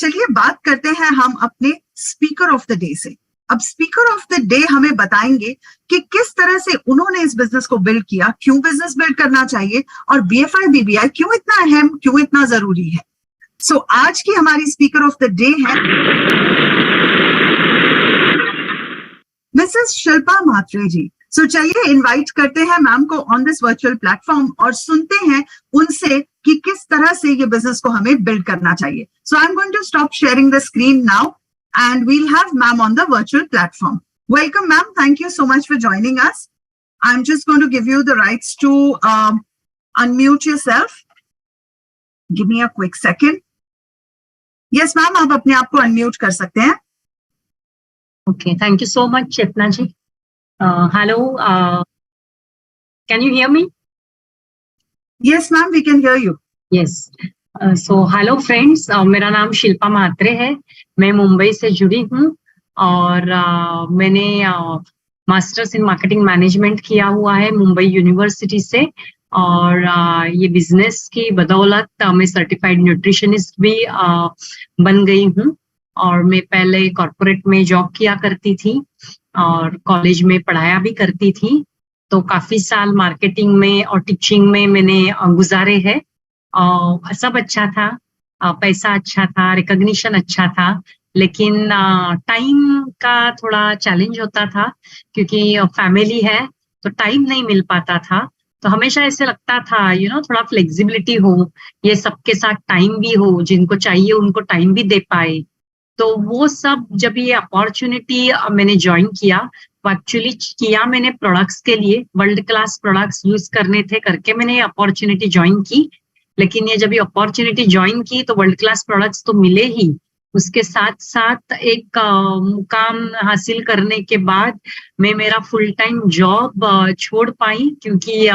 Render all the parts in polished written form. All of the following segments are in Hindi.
चलिए बात करते हैं हम अपने स्पीकर ऑफ द डे से। अब स्पीकर ऑफ द डे हमें बताएंगे कि किस तरह से उन्होंने इस बिजनेस को बिल्ड किया, क्यों बिजनेस बिल्ड करना चाहिए और बीएफआई बीबीआई क्यों इतना अहम, क्यों इतना जरूरी है। सो आज की हमारी स्पीकर ऑफ द डे है मिसेस शिल्पा म्हात्रे जी। सो चलिए इनवाइट करते हैं मैम को ऑन दिस वर्चुअल प्लेटफॉर्म और सुनते हैं उनसे कि किस तरह से ये बिजनेस को हमें बिल्ड करना चाहिए। So I am going to stop sharing the screen now and we'll have ma'am on the virtual platform. Welcome ma'am, thank you so much for joining us. I'm just going to give you the rights to unmute yourself. Give me a quick second. Yes ma'am, आप अपने आप को unmute कर सकते हैं. Okay, thank you so much Chetna ji. Hello, can you hear me? Yes ma'am, we can hear you. Yes. So hello friends, मेरा नाम शिल्पा म्हात्रे है। मैं मुंबई से जुड़ी हूँ और मैंने मास्टर्स इन मार्केटिंग मैनेजमेंट किया हुआ है मुंबई यूनिवर्सिटी से। और ये बिजनेस की बदौलत मैं सर्टिफाइड न्यूट्रिशनिस्ट भी बन गई हूँ। और मैं पहले कॉर्पोरेट में जॉब किया करती थी और कॉलेज में पढ़ाया भी करती थी, तो काफी साल मार्केटिंग में और टीचिंग में मैंने गुजारे हैं। सब अच्छा था, पैसा अच्छा था, रिकॉग्निशन अच्छा था, लेकिन टाइम का थोड़ा चैलेंज होता था क्योंकि फैमिली है तो टाइम नहीं मिल पाता था। तो हमेशा ऐसे लगता था थोड़ा फ्लेक्सिबिलिटी हो, ये सबके साथ टाइम भी हो, जिनको चाहिए उनको टाइम भी दे पाए। तो वो सब जब ये अपॉर्चुनिटी मैंने ज्वाइन किया, वो एक्चुअली किया मैंने प्रोडक्ट्स के लिए, वर्ल्ड क्लास प्रोडक्ट्स यूज करने थे करके मैंने ये अपॉर्चुनिटी ज्वाइन की। लेकिन ये जब ये अपॉर्चुनिटी ज्वाइन की तो वर्ल्ड क्लास प्रोडक्ट्स तो मिले ही, उसके साथ साथ एक मुकाम हासिल करने के बाद मैं मेरा फुल टाइम जॉब छोड़ पाई क्योंकि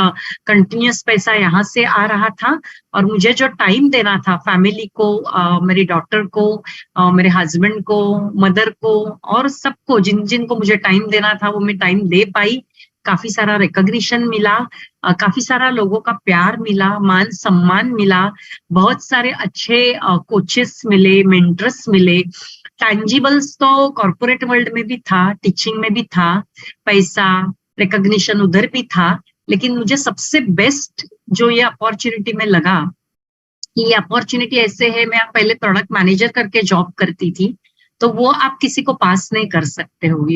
कंटिन्यूस पैसा यहाँ से आ रहा था और मुझे जो टाइम देना था फैमिली को, मेरी डॉटर को, मेरे हस्बैंड को, मदर को और सबको जिन जिन को मुझे टाइम देना था वो मैं टाइम दे पाई। काफी सारा रिकॉग्निशन मिला, काफी सारा लोगों का प्यार मिला, मान सम्मान मिला, बहुत सारे अच्छे कोचेस मिले, मेंटर्स मिले। टैंजिबल्स तो कॉर्पोरेट वर्ल्ड में भी था, टीचिंग में भी था, पैसा रिकॉग्निशन उधर भी था, लेकिन मुझे सबसे बेस्ट जो ये अपॉर्चुनिटी में लगा कि ये अपॉर्चुनिटी ऐसे है, मैं पहले प्रोडक्ट मैनेजर करके जॉब करती थी, तो वो आप किसी को पास नहीं कर सकते हो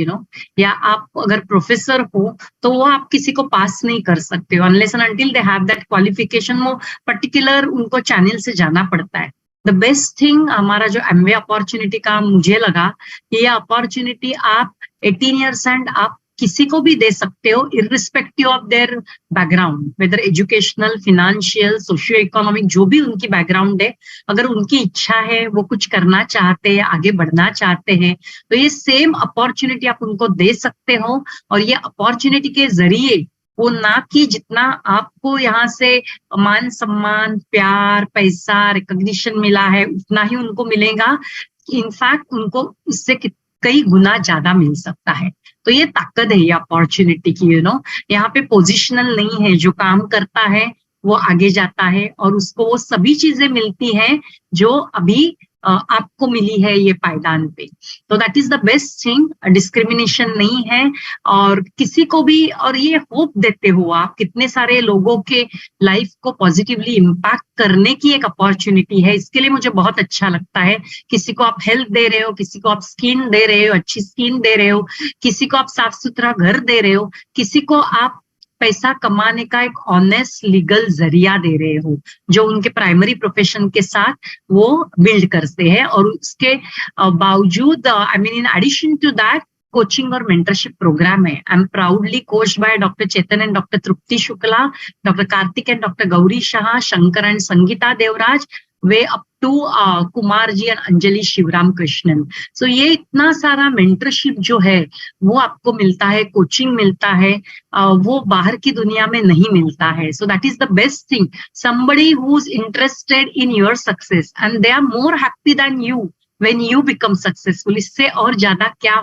या आप अगर प्रोफेसर हो तो वो आप किसी को पास नहीं कर सकते हो unless and until they have that qualification. वो पर्टिकुलर उनको चैनल से जाना पड़ता है। द बेस्ट थिंग हमारा जो एमवे अपॉर्चुनिटी का मुझे लगा कि ये अपॉर्चुनिटी आप 18 ईयर्स एंड आप किसी को भी दे सकते हो irrespective of their background, whether educational, financial, socio economic, जो भी उनकी बैकग्राउंड है, अगर उनकी इच्छा है, वो कुछ करना चाहते हैं, आगे बढ़ना चाहते हैं, तो ये सेम अपॉर्चुनिटी आप उनको दे सकते हो। और ये अपॉर्चुनिटी के जरिए वो ना कि जितना आपको यहाँ से मान सम्मान, प्यार, पैसा, रिकॉग्निशन मिला है उतना ही उनको मिलेगा, इनफैक्ट उनको उससे कई गुना ज्यादा मिल सकता है। तो ये ताकत है ये अपॉर्चुनिटी की। यहाँ पे पोजिशनल नहीं है, जो काम करता है वो आगे जाता है और उसको वो सभी चीजें मिलती हैं जो अभी आपको मिली है ये पायदान पे। तो that is the best thing. Discrimination नहीं है और किसी को भी, और ये होप देते हो आप कितने सारे लोगों के लाइफ को पॉजिटिवली इम्पैक्ट करने की एक अपॉर्चुनिटी है। इसके लिए मुझे बहुत अच्छा लगता है। किसी को आप हेल्थ दे रहे हो, किसी को आप स्किन दे रहे हो, अच्छी स्किन दे रहे हो, किसी को आप साफ सुथरा घर दे रहे हो, किसी को आप पैसा कमाने का एक ऑनेस्ट लीगल जरिया दे रहे हो जो उनके प्राइमरी प्रोफेशन के साथ वो बिल्ड करते हैं। और उसके बावजूद I mean in addition to that coaching और मेंटरशिप प्रोग्राम है। I am proudly coached by doctor Chetan and doctor Tripti Shukla, doctor Kartik and doctor Gauri Shah, Shankar and Sangeeta Devaraj, way up to Kumar ji and Anjali Shivaram Krishnan. So ये इतना सारा मेंटरशिप जो है वो आपको मिलता है, कोचिंग मिलता है, वो बाहर की दुनिया में नहीं मिलता है। So that is the best thing. Somebody who is interested in your success and they are more happy than you when you become successful. इससे और ज्यादा क्या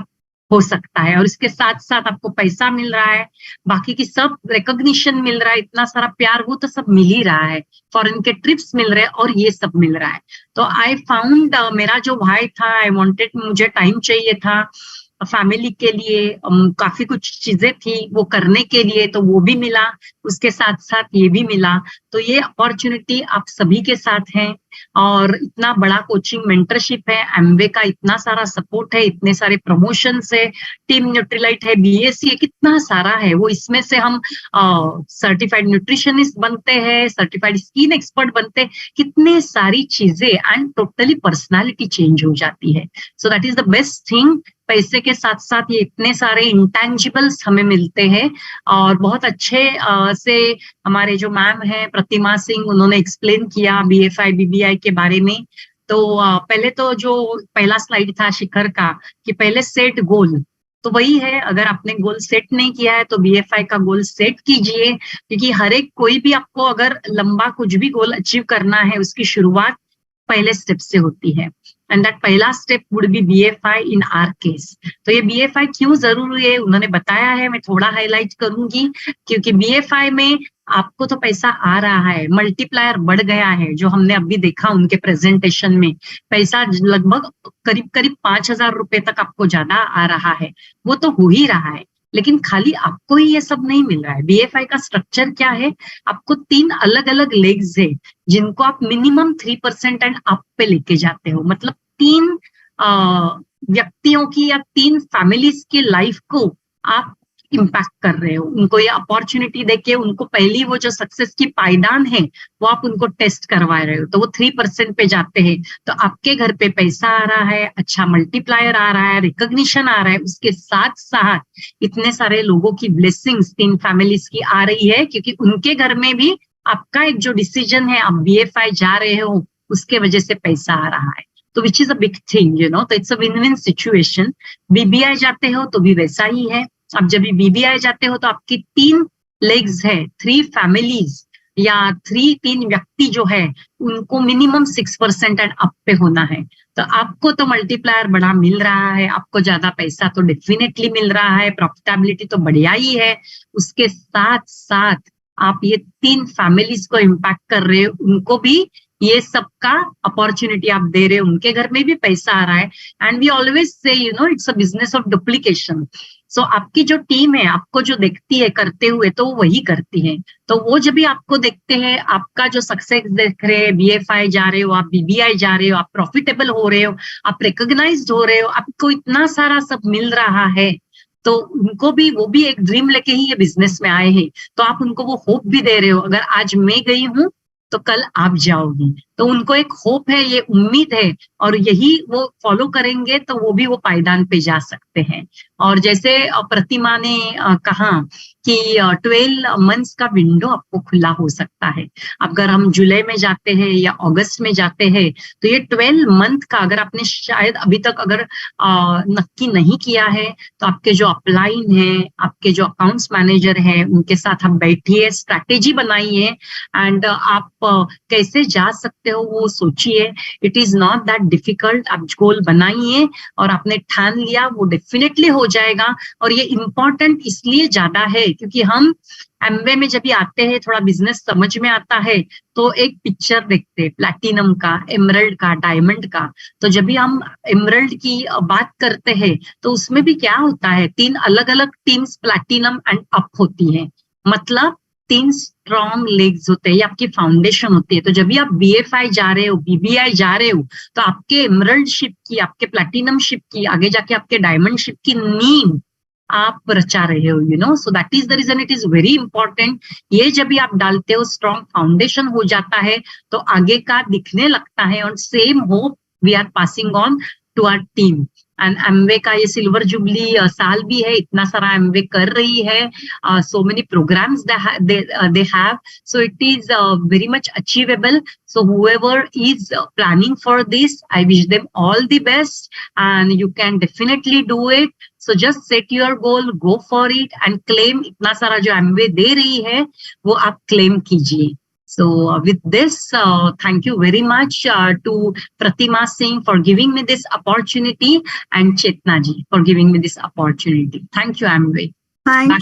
हो सकता है, और इसके साथ साथ आपको पैसा मिल रहा है, बाकी की सब रिकॉग्निशन मिल रहा है, इतना सारा प्यार वो तो सब मिल ही रहा है, फॉरेन के ट्रिप्स मिल रहे हैं और ये सब मिल रहा है। तो आई फाउंड मेरा जो भाई था, आई वांटेड, मुझे टाइम चाहिए था फैमिली के लिए, काफी कुछ चीजें थी वो करने के लिए, तो वो भी मिला, उसके साथ साथ ये भी मिला। तो ये अपॉर्चुनिटी आप सभी के साथ है, और इतना बड़ा कोचिंग मेंटरशिप है, एमवे का इतना सारा सपोर्ट है, इतने सारे प्रमोशन है, टीम न्यूट्रीलाइट है, बीएससी है, कितना सारा है वो। इसमें से हम सर्टिफाइड न्यूट्रिशनिस्ट बनते हैं, सर्टिफाइड स्किन एक्सपर्ट बनते हैं, कितने सारी चीजें, एंड टोटली पर्सनालिटी चेंज हो जाती है। So that is the best thing. पैसे के साथ साथ ये इतने सारे इंटेंजिबल्स हमें मिलते हैं, और बहुत अच्छे से हमारे जो मैम है प्रतिमा सिंह, उन्होंने एक्सप्लेन किया बीएफआई बीबीआई के बारे में। तो पहले तो जो पहला स्लाइड था शिखर का, कि पहले सेट गोल, तो वही है, अगर आपने गोल सेट नहीं किया है तो बीएफआई का गोल सेट कीजिए, क्योंकि हर एक कोई भी आपको अगर लंबा कुछ भी गोल अचीव करना है, उसकी शुरुआत पहले स्टेप से होती है, एंड दैट पहला step would be BFI in our case. तो ये बीएफआई क्यों जरूरी है उन्होंने बताया है, मैं थोड़ा हाईलाइट करूंगी, क्योंकि बीएफआई में आपको तो पैसा आ रहा है, मल्टीप्लायर बढ़ गया है, जो हमने अभी देखा उनके प्रेजेंटेशन में, पैसा लगभग करीब करीब 5,000 रुपए तक आपको ज्यादा आ रहा है, वो तो हो ही रहा है। लेकिन खाली आपको ही ये सब नहीं मिल रहा है। बीएफआई का स्ट्रक्चर क्या है, आपको 3 अलग अलग लेग्स है, जिनको आप मिनिमम 3% एंड अप पे लेके जाते हो, मतलब 3 व्यक्तियों की या 3 फैमिलीज की लाइफ को आप इम्पैक्ट कर रहे हो, उनको ये अपॉर्चुनिटी देके, उनको पहली वो जो सक्सेस की पायदान है वो आप उनको टेस्ट करवा रहे हो, तो वो 3% पे जाते हैं, तो आपके घर पे पैसा आ रहा है, अच्छा मल्टीप्लायर आ रहा है, रिकॉग्निशन आ रहा है, उसके साथ साथ इतने सारे लोगों की ब्लेसिंग्स 3 फैमिलीज की आ रही है, क्योंकि उनके घर में भी आपका एक जो डिसीजन है, आप बीएफआई जा रहे हो, उसके वजह से पैसा आ रहा है, तो which is a big thing, you know. तो it's a win win situation. BBI जाते हो तो भी वैसा ही है, अब जब बीबीआई जाते हो तो आपकी 3 लेग्स है, 3 फैमिलीज या 3 व्यक्ति जो है, उनको मिनिमम 6% एंड अप पे होना है, तो आपको तो मल्टीप्लायर बड़ा मिल रहा है, आपको ज्यादा पैसा तो डेफिनेटली मिल रहा है, प्रॉफिटेबिलिटी तो बढ़िया ही है, उसके साथ साथ आप ये 3 फैमिलीज को इम्पैक्ट कर रहे हो, उनको भी ये सबका अपॉर्चुनिटी आप दे रहे हो, उनके घर में भी पैसा आ रहा है, and we always say you know it's a business of duplication. So आपकी जो टीम है, आपको जो देखती है करते हुए, तो वही करती है, तो वो जब भी आपको देखते हैं, आपका जो सक्सेस देख रहे हैं, बीएफआई जा रहे हो, आप बीबीआई जा रहे हो, आप प्रॉफिटेबल हो रहे हो, आप रिकॉग्नाइज्ड हो रहे हो, आपको इतना सारा सब मिल रहा है, तो उनको भी, वो भी एक ड्रीम लेके ही ये बिजनेस में आए हैं, तो आप उनको वो होप भी दे रहे हो, अगर आज मैं गई हूं तो कल आप जाओगी, तो उनको एक होप है, ये उम्मीद है, और यही वो फॉलो करेंगे तो वो भी वो पायदान पे जा सकते हैं। और जैसे प्रतिमा ने कहा कि 12 मंथ्स का विंडो आपको खुला हो सकता है, अगर हम जुलाई में जाते हैं या अगस्त में जाते हैं, तो ये 12 मंथ का, अगर आपने शायद अभी तक अगर नक्की नहीं किया है, तो आपके जो अपलाइन है, आपके जो अकाउंट्स मैनेजर है, उनके साथ आप बैठिए, स्ट्रैटेजी बनाइए, एंड आप कैसे जा सकते हो वो सोचिए। It is not that difficult, आप गोल बनाइए और आपने ठान लिया, वो डेफिनेटली हो जाएगा। और ये इम्पोर्टेंट इसलिए ज्यादा है क्योंकि हम एमवे में जब भी आते हैं, थोड़ा बिजनेस समझ में आता है, तो एक पिक्चर देखते हैं प्लैटिनम का, एमरल्ड का, डायमंड का, तो जब भी हम एमरल्ड की बात करते हैं, तो उसमें भी क्या होता है, 3 अलग अलग टीम्स प्लैटिनम एंड अप होती है, मतलब 3 स्ट्रॉन्ग लेग्स होते हैं, ये आपकी फाउंडेशन होती है। तो जब भी आप बीएफआई जा रहे हो, बीबीआई जा रहे हो, तो आपके एमरल्ड शिप की, आपके प्लैटिनम शिप की, आगे जाके आपके डायमंड शिप की नींव आप रचा रहे हो, you know. So that is the reason it is very important. ये जब भी आप डालते हो, स्ट्रॉन्ग फाउंडेशन हो जाता है, तो आगे का दिखने लगता है, और same hope we are passing on to our team. And Amway का ये सिल्वर जुबली साल भी है, इतना सारा एमवे कर रही है, so many programs they have, so it is very much achievable. So whoever is planning for this, I wish them all the best, and you can definitely do it. So just set your goal, go for it, and claim इतना सारा जो एमवे दे रही है वो आप क्लेम कीजिए। So with this, thank you very much to Pratima Singh for giving me this opportunity and Chetna ji for giving me this opportunity. Thank you, Amway. Thank you.